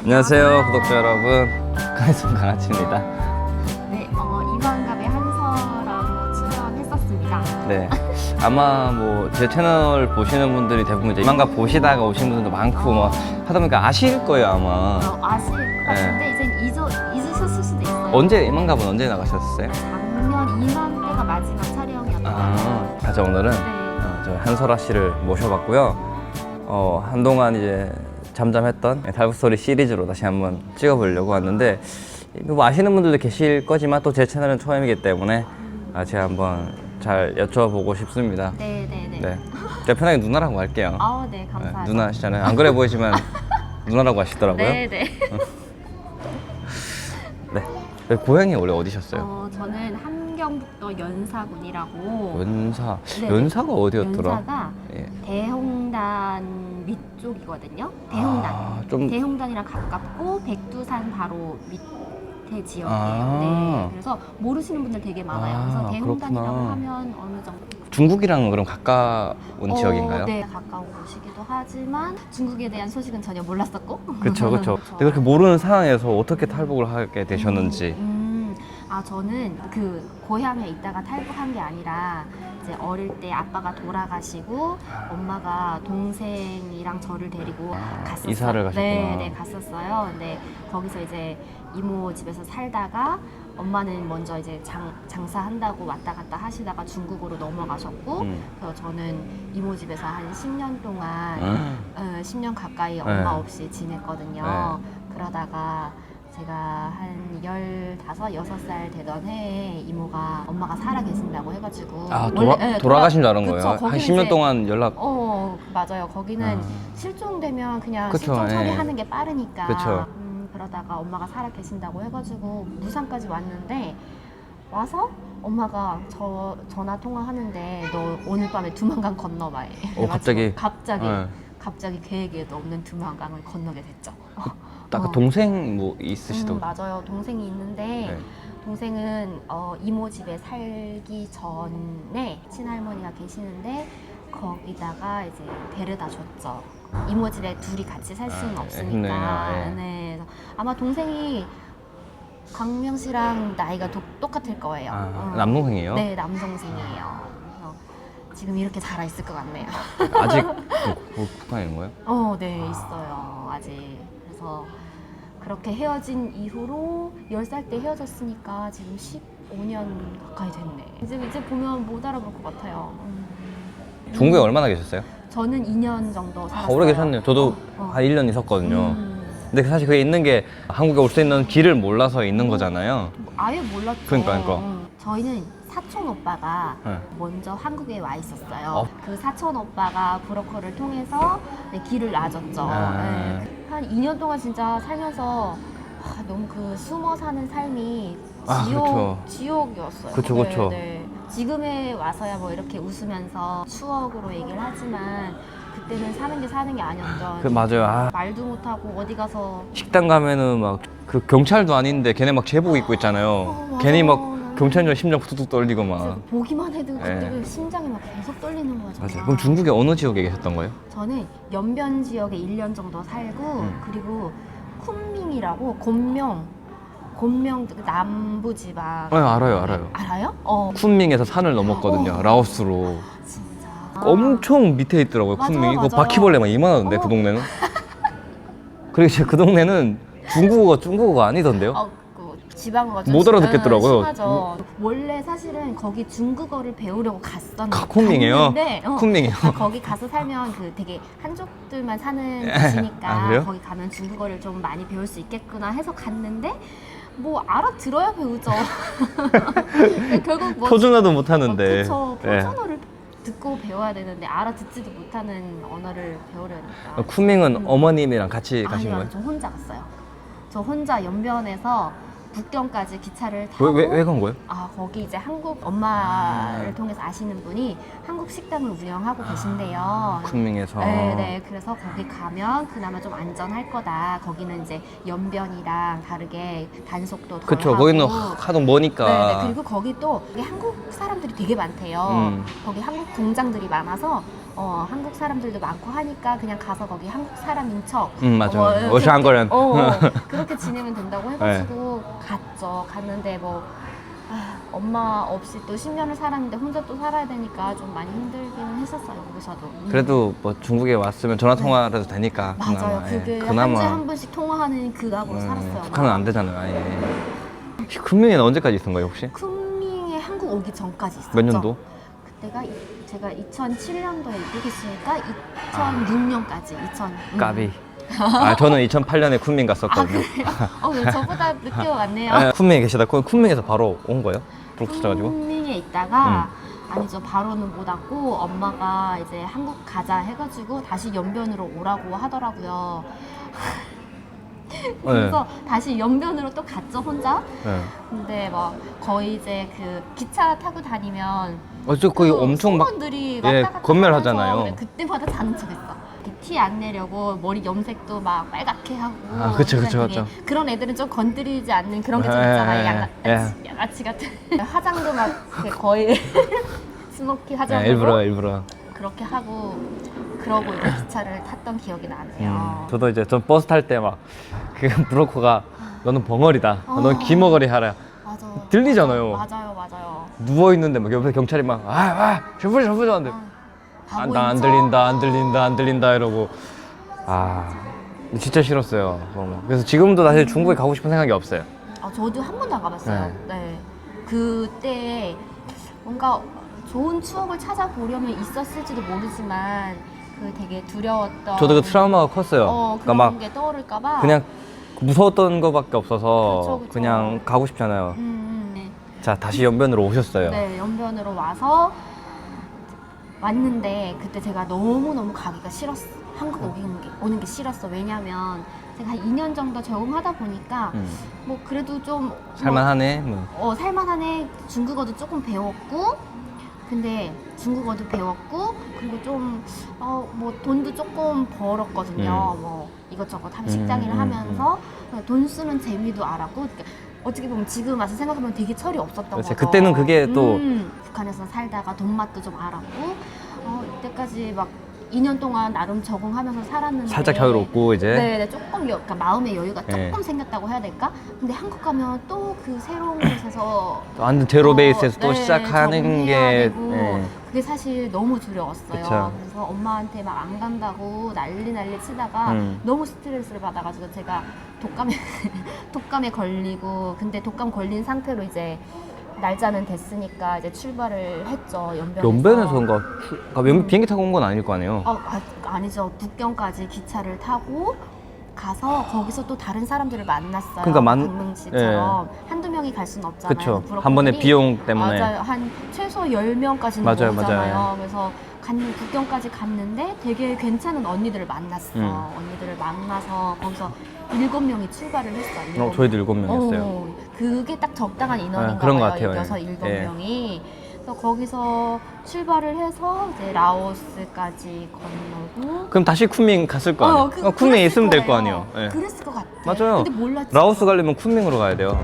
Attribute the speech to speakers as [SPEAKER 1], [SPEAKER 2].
[SPEAKER 1] 안녕하세요 구독자 여러분, 강혜성 강아지입니다.
[SPEAKER 2] 네, 이만갑의 한서라고 출연했었습니다.
[SPEAKER 1] 네, 아마 뭐 제 채널 보시는 분들이 대부분 이제 이만갑 보시다가 오신 분들도 많고 뭐 하다 보니까 아실 거예요 아마.
[SPEAKER 2] 아실 것 같은데 이젠 잊으셨을 수도 있어요.
[SPEAKER 1] 언제 이만갑은 언제 나가셨어요?
[SPEAKER 2] 작년 이맘때가 마지막 촬영이었던 것 같아요.
[SPEAKER 1] 그래서 오늘은
[SPEAKER 2] 네.
[SPEAKER 1] 저 한설아 씨를 모셔봤고요. 한동안 이제 잠잠했던 달북스토리 시리즈로 다시 한번 찍어보려고 왔는데, 뭐 아시는 분들도 계실 거지만 또 제 채널은 처음이기 때문에 제가 한번 잘 여쭤보고 싶습니다.
[SPEAKER 2] 네네네.
[SPEAKER 1] 네, 제가 편하게 누나라고 할게요.
[SPEAKER 2] 네, 감사합니다.
[SPEAKER 1] 누나시잖아요. 안 그래 보이지만 누나라고 하시더라고요.
[SPEAKER 2] 네네.
[SPEAKER 1] 네. 고향이 원래 어디셨어요?
[SPEAKER 2] 저는 함경북도 연사군이라고.
[SPEAKER 1] 연사.
[SPEAKER 2] 네네.
[SPEAKER 1] 연사가 어디였더라?
[SPEAKER 2] 연사가
[SPEAKER 1] 예.
[SPEAKER 2] 대홍단 밑쪽이거든요. 대홍단.
[SPEAKER 1] 좀
[SPEAKER 2] 대홍단이랑 가깝고 백두산 바로 밑에 지역이에요.
[SPEAKER 1] 아.
[SPEAKER 2] 네. 그래서 모르시는 분들 되게 많아요. 그래서 대홍단이라고
[SPEAKER 1] 그렇구나.
[SPEAKER 2] 하면 어느 정도
[SPEAKER 1] 중국이랑 그럼 가까운 지역인가요?
[SPEAKER 2] 네, 가까운 곳이기도 하지만 중국에 대한 소식은 전혀 몰랐었고.
[SPEAKER 1] 그렇죠, 그렇죠. 근데 그렇게 모르는 상황에서 어떻게 탈북을 하게 되셨는지.
[SPEAKER 2] 저는 그 고향에 있다가 탈북한 게 아니라 이제 어릴 때 아빠가 돌아가시고 엄마가 동생이랑 저를 데리고 갔었어요.
[SPEAKER 1] 이사를 가셨구나.
[SPEAKER 2] 네, 갔었어요. 근데 거기서 이제 이모 집에서 살다가 엄마는 먼저 이제 장사한다고 왔다 갔다 하시다가 중국으로 넘어가셨고, 그래서 저는 이모 집에서 한 10년 동안 10년 가까이 엄마 없이 지냈거든요. 그러다가 제가 한 15, 6살 되던 해에 이모가 엄마가 살아 계신다고 해가지고
[SPEAKER 1] 돌아가신 줄 알은
[SPEAKER 2] 그쵸,
[SPEAKER 1] 거예요? 한
[SPEAKER 2] 거기는
[SPEAKER 1] 10년
[SPEAKER 2] 이제
[SPEAKER 1] 동안 연락.
[SPEAKER 2] 맞아요. 거기는 실종되면 그냥
[SPEAKER 1] 그쵸,
[SPEAKER 2] 실종
[SPEAKER 1] 예.
[SPEAKER 2] 처리하는 게 빠르니까.
[SPEAKER 1] 그쵸.
[SPEAKER 2] 그러다가 엄마가 살아 계신다고 해가지고 무산까지 왔는데, 와서 엄마가 전화 통화하는데 너 오늘 밤에 두만강 건너봐.
[SPEAKER 1] 갑자기?
[SPEAKER 2] 갑자기 계획에도 없는 두만강을 건너게 됐죠.
[SPEAKER 1] 딱 동생 뭐 있으시던?
[SPEAKER 2] 맞아요. 동생이 있는데
[SPEAKER 1] 네.
[SPEAKER 2] 동생은 이모 집에 살기 전에 친할머니가 계시는데 거기다가 이제 데려다 줬죠. 이모 집에 둘이 같이 살 수는 없으니까.
[SPEAKER 1] 힘드네요.
[SPEAKER 2] 네. 그래서 아마 동생이 광명 씨랑 나이가 똑같을 거예요.
[SPEAKER 1] 남동생이에요?
[SPEAKER 2] 네, 남동생이에요. 그래서 지금 이렇게 자라 있을 것 같네요.
[SPEAKER 1] 아직 북한에 있는 거예요?
[SPEAKER 2] 네, 있어요. 아직. 그래서 그렇게 헤어진 이후로 10살 때 헤어졌으니까 지금 15년 가까이 됐네. 이제 보면 못 알아볼 것 같아요.
[SPEAKER 1] 중국에 얼마나 계셨어요?
[SPEAKER 2] 저는 2년 정도 살았어요.
[SPEAKER 1] 오래 계셨네요. 저도 한 1년 있었거든요. 근데 사실 그게 있는 게 한국에 올 수 있는 길을 몰라서 있는 거잖아요.
[SPEAKER 2] 아예 몰랐죠.
[SPEAKER 1] 그러니까.
[SPEAKER 2] 저희는 사촌 오빠가 먼저 한국에 와 있었어요. 그 사촌 오빠가 브로커를 통해서 길을 놔줬죠. 네. 한 2년 동안 진짜 살면서 너무 그 숨어 사는 삶이 지옥이었어요.
[SPEAKER 1] 그쵸.
[SPEAKER 2] 네. 지금에 와서야 뭐 이렇게 웃으면서 추억으로 얘기를 하지만 그때는 사는 게 아니었죠.
[SPEAKER 1] 맞아요.
[SPEAKER 2] 말도 못하고 어디 가서
[SPEAKER 1] 식당 가면은 막 그 경찰도 아닌데 걔네 막 제복 입고 있잖아요.
[SPEAKER 2] 맞아.
[SPEAKER 1] 괜히 막 경찰인 심장 툭툭 떨리고 막.
[SPEAKER 2] 보기만 해도 그때 심장이 막 계속 떨리는 거야. 정말.
[SPEAKER 1] 맞아요. 그럼 중국의 어느 지역에 계셨던 거예요?
[SPEAKER 2] 저는 연변 지역에 1년 정도 살고 그리고 쿤밍이라고 곤명 남부 지방.
[SPEAKER 1] 알아요.
[SPEAKER 2] 알아요?
[SPEAKER 1] 쿤밍에서 산을 넘었거든요. 라오스로.
[SPEAKER 2] 진짜.
[SPEAKER 1] 엄청 밑에 있더라고요.
[SPEAKER 2] 맞아,
[SPEAKER 1] 쿤밍이. 그거
[SPEAKER 2] 맞아.
[SPEAKER 1] 바퀴벌레만 이만하던데 그 동네는. 그리고 이제 그 동네는 중국어가 아니던데요?
[SPEAKER 2] 지방어가 좀
[SPEAKER 1] 못 알아듣겠더라고요.
[SPEAKER 2] 심하죠. 원래 사실은 거기 중국어를 배우려고 갔는데
[SPEAKER 1] 쿤밍이에요?
[SPEAKER 2] 거기 가서 살면 그 되게 한족들만 사는 곳이니까
[SPEAKER 1] 그래요?
[SPEAKER 2] 거기 가면 중국어를 좀 많이 배울 수 있겠구나 해서 갔는데 뭐 알아들어야 배우죠. 결국 뭐
[SPEAKER 1] 표준어도 못하는데.
[SPEAKER 2] 그쵸. 표준어를 듣고 배워야 되는데 알아듣지도 못하는 언어를 배우려니까.
[SPEAKER 1] 쿤밍은 어머님이랑 같이 가신
[SPEAKER 2] 아니요,
[SPEAKER 1] 거예요?
[SPEAKER 2] 저 혼자 갔어요. 저 혼자 연변에서 북경까지 기차를 타고.
[SPEAKER 1] 왜 간 거예요?
[SPEAKER 2] 거기 이제 한국 엄마를 통해서 아시는 분이 한국 식당을 운영하고 계신데요.
[SPEAKER 1] 쿤밍에서.
[SPEAKER 2] 네. 그래서 거기 가면 그나마 좀 안전할 거다. 거기는 이제 연변이랑 다르게 단속도 덜
[SPEAKER 1] 그쵸.
[SPEAKER 2] 하고.
[SPEAKER 1] 거기는 하도 머니까.
[SPEAKER 2] 네. 그리고 거기 또 한국 사람들이 되게 많대요. 거기 한국 공장들이 많아서 한국 사람들도 많고 하니까 그냥 가서 거기 한국 사람인 척.
[SPEAKER 1] 맞아.
[SPEAKER 2] 이렇게,
[SPEAKER 1] 오샹거렌.
[SPEAKER 2] 그렇게 지내면 된다고 해가지고 갔죠. 갔는데 뭐 엄마 없이 또 10년을 살았는데 혼자 또 살아야 되니까 좀 많이 힘들기는 했었어요. 거기서도.
[SPEAKER 1] 그래도 뭐 중국에 왔으면 전화 통화라도 되니까.
[SPEAKER 2] 맞아요.
[SPEAKER 1] 그나마, 예.
[SPEAKER 2] 그게 한
[SPEAKER 1] 그나마.
[SPEAKER 2] 주에 한 번씩 통화하는 그 값으로 살았어요.
[SPEAKER 1] 북한은 안 되잖아요. 아예. 혹시 kunming에는 언제까지 있던 거예요 혹시?
[SPEAKER 2] 쿤밍에 한국 오기 전까지 있었죠.
[SPEAKER 1] 몇 년도?
[SPEAKER 2] 그때가 제가 2007년도에 입국했으니까 2006년까지.
[SPEAKER 1] 까비. 아 저는 2008년에 kunming 갔었거든요.
[SPEAKER 2] 그래요? 저보다 늦게 왔네요.
[SPEAKER 1] kunming에 계시다 kunming에서 바로 온 거예요? 불국사가지고?
[SPEAKER 2] 쿤밍에 있다가 아니죠. 바로는 못 왔고 엄마가 이제 한국 가자 해가지고 다시 연변으로 오라고 하더라고요. 그래서 다시 연변으로 또 갔죠 혼자.
[SPEAKER 1] 네.
[SPEAKER 2] 근데 막 거의 이제 그 기차 타고 다니면
[SPEAKER 1] 저 거기 엄청 막
[SPEAKER 2] 승무원들이
[SPEAKER 1] 예,
[SPEAKER 2] 왔다 갔다
[SPEAKER 1] 건멸하잖아요.
[SPEAKER 2] 하면서 그래, 그때마다 자는 척했어. 티 안 내려고 머리 염색도 막 빨갛게 하고.
[SPEAKER 1] 그쵸.
[SPEAKER 2] 그런 애들은 좀 건드리지 않는 그런 게 좀
[SPEAKER 1] 예,
[SPEAKER 2] 있잖아요.
[SPEAKER 1] 예.
[SPEAKER 2] 양아치 같은. 화장도 막 이렇게 거의 스모키 화장으로
[SPEAKER 1] 일부러.
[SPEAKER 2] 그렇게 하고 그러고 이제 기차를 탔던 기억이 나네요.
[SPEAKER 1] 저도 이제 전 버스 탈 때 막 그 브로커가 너는 벙어리다. 너는 귀머거리 하라.
[SPEAKER 2] 맞아.
[SPEAKER 1] 들리잖아요.
[SPEAKER 2] 맞아요.
[SPEAKER 1] 누워 있는데 막 옆에 경찰이 막 셔프셔 하는데
[SPEAKER 2] 바보인
[SPEAKER 1] 안
[SPEAKER 2] 척.
[SPEAKER 1] 들린다 이러고 진짜 싫었어요. 그래서 지금도 사실 중국에 가고 싶은 생각이 없어요.
[SPEAKER 2] 저도 한 번도 안 가봤어요. 네. 그때 뭔가 좋은 추억을 찾아보려면 있었을지도 모르지만 그 되게 두려웠던.
[SPEAKER 1] 저도 그 트라우마가 컸어요.
[SPEAKER 2] 그런
[SPEAKER 1] 막
[SPEAKER 2] 게 떠오를까봐.
[SPEAKER 1] 그냥 무서웠던 거밖에 없어서
[SPEAKER 2] 그쵸.
[SPEAKER 1] 그냥 가고 싶잖아요.
[SPEAKER 2] 네.
[SPEAKER 1] 자 다시 연변으로 오셨어요.
[SPEAKER 2] 네, 연변으로 와서 왔는데 그때 제가 너무너무 가기가 싫었어. 한국 오는 게 싫었어. 왜냐면 제가 한 2년 정도 적응하다 보니까 뭐 그래도 좀
[SPEAKER 1] 살만하네.
[SPEAKER 2] 살만하네. 중국어도 조금 배웠고 근데 중국어도 배웠고 그리고 좀 뭐 돈도 조금 벌었거든요. 뭐 이것저것 직장 일을 하면서 돈 쓰는 재미도 알았고 그러니까 어떻게 보면 지금 와서 생각하면 되게 철이 없었던 거죠.
[SPEAKER 1] 그때는 그게 또
[SPEAKER 2] 북한에서 살다가 돈 맛도 좀 알았고 이때까지 막 2년 동안 나름 적응하면서 살았는데
[SPEAKER 1] 살짝 여유롭고 이제
[SPEAKER 2] 네, 조금 그러니까 마음의 여유가 조금
[SPEAKER 1] 네.
[SPEAKER 2] 생겼다고 해야 될까? 근데 한국 가면 또 그 새로운 곳에서
[SPEAKER 1] 완전 제로 베이스에서 또
[SPEAKER 2] 네,
[SPEAKER 1] 시작하는
[SPEAKER 2] 적응해야
[SPEAKER 1] 게
[SPEAKER 2] 되고 그게 사실 너무 두려웠어요.
[SPEAKER 1] 그쵸.
[SPEAKER 2] 그래서 엄마한테 막 안 간다고 난리 치다가 너무 스트레스를 받아가지고 제가 독감에 걸리고 근데 독감 걸린 상태로 이제 날짜는 됐으니까 이제 출발을 했죠.
[SPEAKER 1] 연변에서인가 비행기 타고 온 건 아닐 거 아니에요.
[SPEAKER 2] 아니죠. 북경까지 기차를 타고 가서 거기서 또 다른 사람들을 만났어요.
[SPEAKER 1] 그러니까
[SPEAKER 2] 강릉시처럼 한두 명이 갈 수는 없잖아요.
[SPEAKER 1] 그쵸.
[SPEAKER 2] 브로커들이.
[SPEAKER 1] 한 번에 비용 때문에.
[SPEAKER 2] 맞아요. 한 최소 10명까지는
[SPEAKER 1] 맞아요.
[SPEAKER 2] 오잖아요. 그래서 북경까지 갔는데 되게 괜찮은 언니들을 만났어. 언니들을 만나서 거기서 7명이 출발을 했어요.
[SPEAKER 1] 저희도 7명이었어요.
[SPEAKER 2] 그게 딱 적당한 인원인가
[SPEAKER 1] 그런 것
[SPEAKER 2] 봐요.
[SPEAKER 1] 같아요.
[SPEAKER 2] 7명이. 그래서 거기서 출발을 해서 이제 라오스까지 건너고
[SPEAKER 1] 그럼 다시 kunming 갔을 거 아니에요. kunming에 있으면 될 거 아니에요. 예.
[SPEAKER 2] 그랬을 것 같아.
[SPEAKER 1] 맞아요.
[SPEAKER 2] 근데 몰랐지.
[SPEAKER 1] 라오스 가려면 kunming으로 가야 돼요.